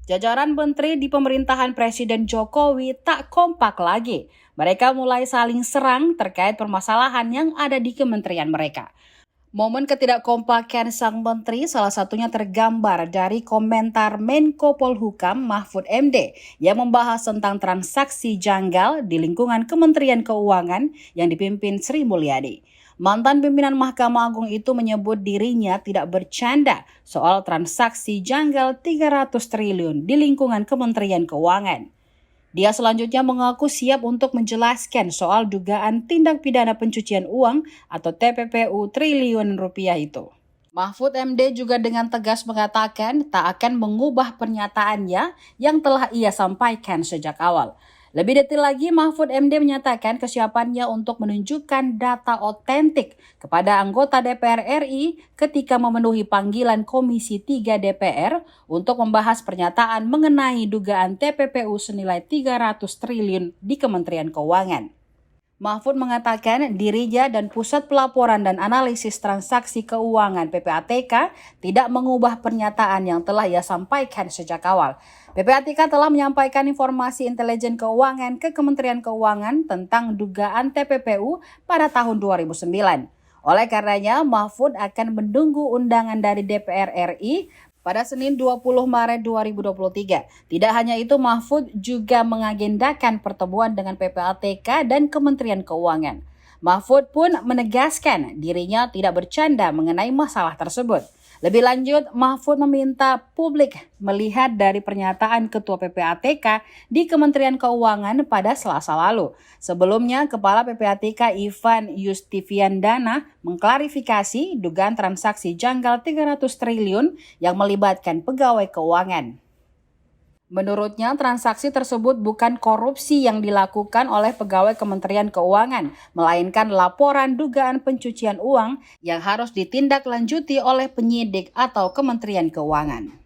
Jajaran menteri di pemerintahan Presiden Jokowi tak kompak lagi. Mereka mulai saling serang terkait permasalahan yang ada di kementerian mereka. Momen ketidakkompakan sang menteri salah satunya tergambar dari komentar Menko Polhukam Mahfud MD yang membahas tentang transaksi janggal di lingkungan Kementerian Keuangan yang dipimpin Sri Mulyani. Mantan pimpinan Mahkamah Agung itu menyebut dirinya tidak bercanda soal transaksi janggal 300 triliun di lingkungan Kementerian Keuangan. Dia selanjutnya mengaku siap untuk menjelaskan soal dugaan tindak pidana pencucian uang atau TPPU triliun rupiah itu. Mahfud MD juga dengan tegas mengatakan tak akan mengubah pernyataannya yang telah ia sampaikan sejak awal. Lebih detail lagi, Mahfud MD menyatakan kesiapannya untuk menunjukkan data otentik kepada anggota DPR RI ketika memenuhi panggilan Komisi 3 DPR untuk membahas pernyataan mengenai dugaan TPPU senilai 300 triliun di Kementerian Keuangan. Mahfud mengatakan dirinya dan Pusat Pelaporan dan Analisis Transaksi Keuangan PPATK tidak mengubah pernyataan yang telah ia sampaikan sejak awal. PPATK telah menyampaikan informasi intelijen keuangan ke Kementerian Keuangan tentang dugaan TPPU pada tahun 2009. Oleh karenanya, Mahfud akan menunggu undangan dari DPR RI pada Senin 20 Maret 2023. Tidak hanya itu, Mahfud juga mengagendakan pertemuan dengan PPATK dan Kementerian Keuangan. Mahfud pun menegaskan dirinya tidak bercanda mengenai masalah tersebut. Lebih lanjut, Mahfud meminta publik melihat dari pernyataan Ketua PPATK di Kementerian Keuangan pada Selasa lalu. Sebelumnya, Kepala PPATK Ivan Yustiviandana mengklarifikasi dugaan transaksi janggal 300 triliun yang melibatkan pegawai keuangan. Menurutnya, transaksi tersebut bukan korupsi yang dilakukan oleh pegawai Kementerian Keuangan, melainkan laporan dugaan pencucian uang yang harus ditindaklanjuti oleh penyidik atau Kementerian Keuangan.